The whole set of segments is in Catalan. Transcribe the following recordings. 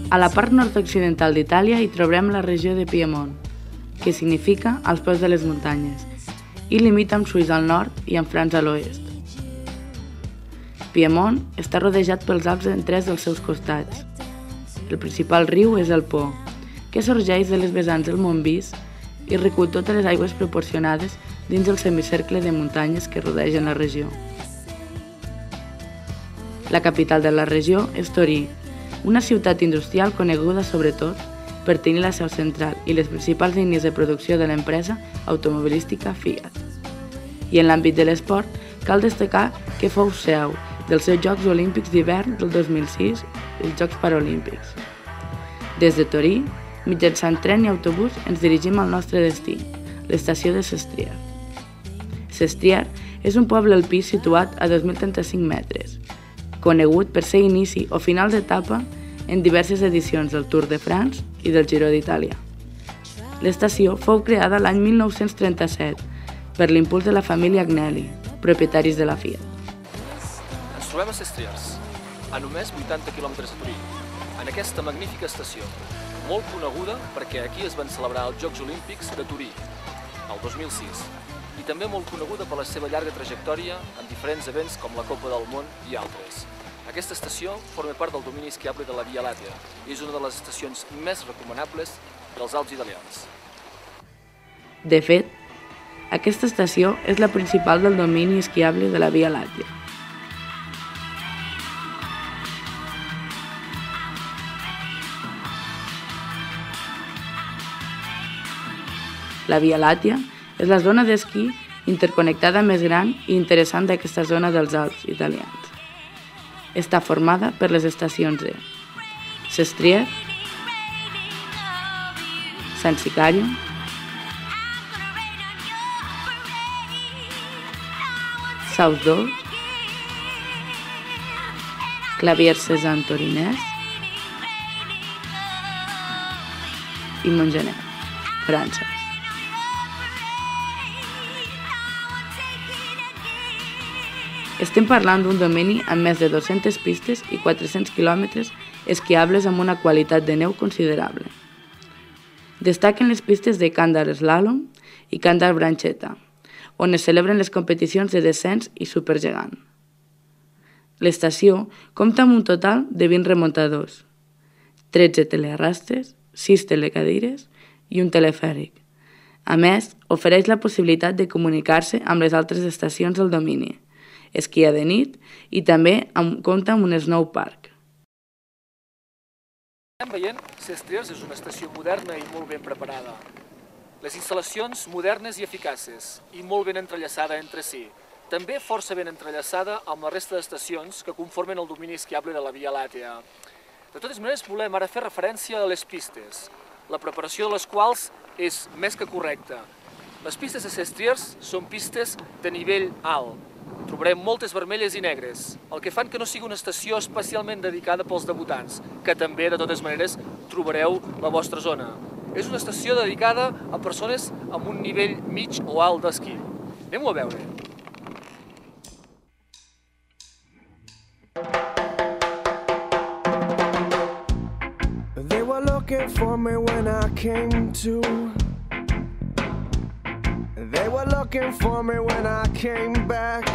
A la part nord-occidental d'Itàlia hi trobarem la regió de Piemont, que significa als peus de les muntanyes, i limita amb Suïssa al nord i amb França a l'oest. Piemont està rodejat pels Alps en 3 dels seus costats. El principal riu és el Po, que sorgeix de les vessants del Montvis i recull totes les aigües proporcionades dins el semicercle de muntanyes que rodegen la regió. La capital de la regió és Torí, una ciutat industrial coneguda sobretot per tenir la seu central i les principals línies de producció de l'empresa automobilística Fiat. I en l'àmbit de l'esport, cal destacar que fou seu dels Jocs Olímpics d'hivern del 2006 i els Jocs Paralímpics. Des de Torí, mitjançant tren i autobús, ens dirigim al nostre destí, l'estació de Sestriere. Sestriere és un poble alpí situat a 2.035 metres, conegut per ser inici o final d'etapa en diverses edicions del Tour de France i del Giro d'Itàlia. L'estació fou creada l'any 1937 per l'impuls de la família Agnelli, propietaris de la Fiat. Ens trobem a Sestriere, a només 80 quilòmetres de Torí, en aquesta magnífica estació, molt coneguda perquè aquí es van celebrar els Jocs Olímpics de Torí, el 2006, i també molt coneguda per la seva llarga trajectòria en diferents events com la Copa del Món i altres. Aquesta estació forma part del domini esquiable de la Via Làctea i és una de les estacions més recomanables dels Alps italians. De fet, aquesta estació és la principal del domini esquiable de la Via Làctea. La Via Làctea és la zona d'esquí interconnectada més gran i interessant d'aquesta zona dels Alps italians. Està formada per les estacions de Sestriere, San Sicario, Saus-d'Or, Claviers-Cézanne-Torinès i Montgenet, França. Estem parlant d'un domini amb més de 200 pistes i 400 quilòmetres esquiables amb una qualitat de neu considerable. Destaquen les pistes de Candar Slalom i Candar Branchetta, on es celebren les competicions de descens i supergegant. L'estació compta amb un total de 20 remuntadors, 13 telearrastres, 6 telecadires i un telefèric. A més, ofereix la possibilitat de comunicar-se amb les altres estacions del domini, esquia de nit i també compta amb un snowpark. Estem veient, Sestriere és una estació moderna i molt ben preparada. Les instal·lacions modernes i eficaces i molt ben entrellaçada entre si. També força ben entrellaçada amb la resta d'estacions que conformen el domini esquiable de la Via Làctea. De totes maneres, volem ara fer referència a les pistes, la preparació de les quals és més que correcta. Les pistes de Sestriere són pistes de nivell alt. Trobarem moltes vermelles i negres, el que fan que no sigui una estació especialment dedicada pels debutants, que també, de totes maneres, trobareu la vostra zona. És una estació dedicada a persones amb un nivell mig o alt d'esquí. Anem-ho a veure. They were looking for me when I came to. They were looking for me when I came back.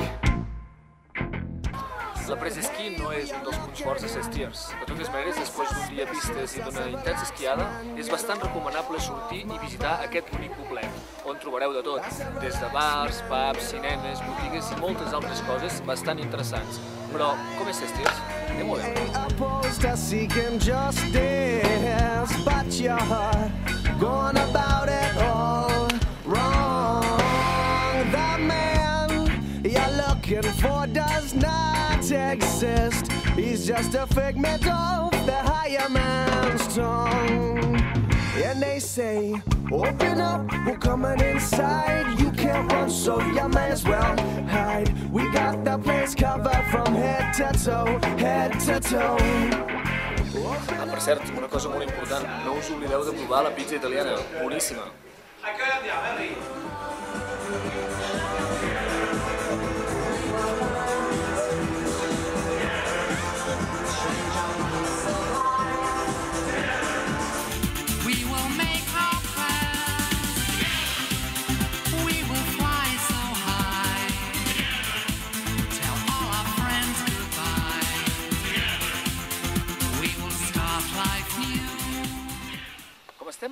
La presa-esquí no és un dels punts forts de Sestriere. De totes maneres, després d'un dia a pistes i d'una intensa esquiada, és bastant recomanable sortir i visitar aquest bonic poblet, on trobareu de tot, des de bars, pubs, cinemes, botigues i moltes altres coses bastant interessants. Però, com és Sestriere? Anem-ho a exist. He's just a figment of the higher man's tongue. And they say, open up, we're coming inside. You can't run, so you may as well hide. We got the place covered from head to toe, head to toe. Per cert, una cosa molt important, no us oblideu de provar la pizza italiana, boníssima.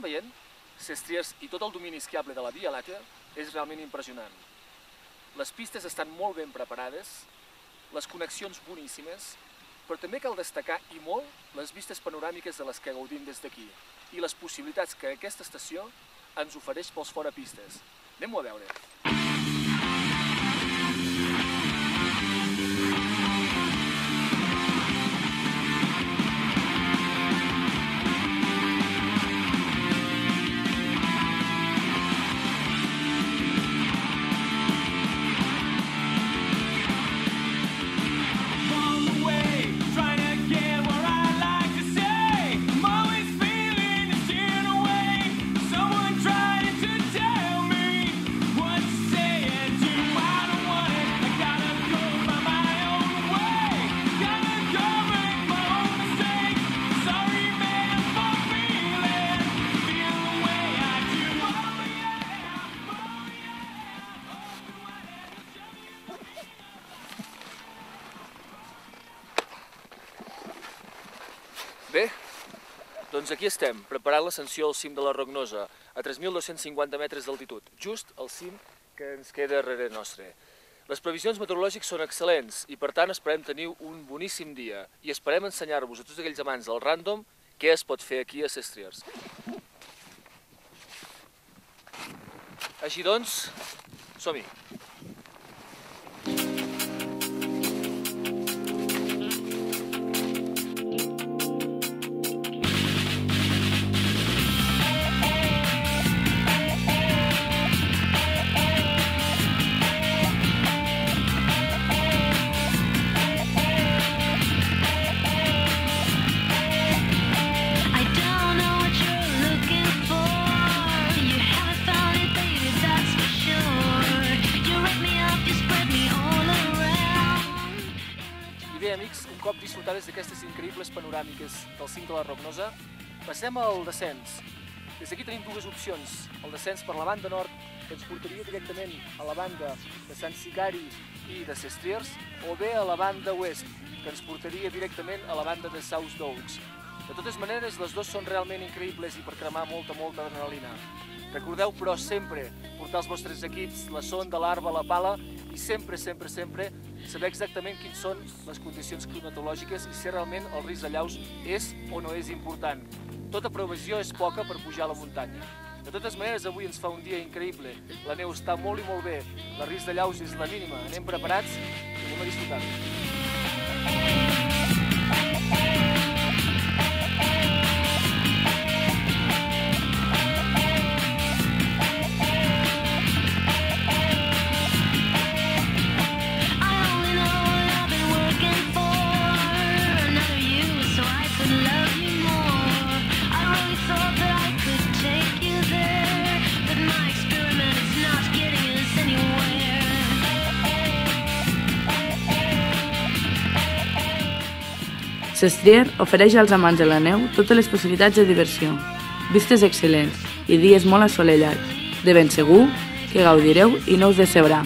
estem veient, Sestriers i tot el domini esquiable de la Via Làctea és realment impressionant. Les pistes estan molt ben preparades, les connexions boníssimes, però també cal destacar i molt les vistes panoràmiques de les que gaudim des d'aquí i les possibilitats que aquesta estació ens ofereix pels forapistes. Anem-ho a veure. Bé, doncs aquí estem, preparant l'ascensió al cim de la Rognosa, a 3.250 metres d'altitud, just al cim que ens queda darrere nostre. Les previsions meteorològiques són excel·lents i per tant esperem tenir un boníssim dia i esperem ensenyar-vos a tots aquells amants del random què es pot fer aquí a Sestriers. Així doncs, som-hi! Bé, amics, un cop disfrutades d'aquestes increïbles panoràmiques del cim de la Rognosa, passem al descens. Des d'aquí tenim dues opcions. El descens per la banda nord, que ens portaria directament a la banda de Sant Sicari i de Sestriers, o bé a la banda oest, que ens portaria directament a la banda de Saus d'Oaks. De totes maneres, les dues són realment increïbles i per cremar molta adrenalina. Recordeu, però, sempre portar els vostres equips, la sonda, l'arba, la pala i sempre saber exactament quines són les condicions climatològiques i si realment el risc d'allaus és o no és important. Tota previsió és poca per pujar a la muntanya. De totes maneres, avui ens fa un dia increïble. La neu està molt i molt bé, el risc d'allaus és la mínima. Anem preparats i anem a disfrutar-ho. Sestriers ofereix als amants de la neu totes les possibilitats de diversió, vistes excel·lents i dies molt assolellats. De ben segur que gaudireu i no us decebrà.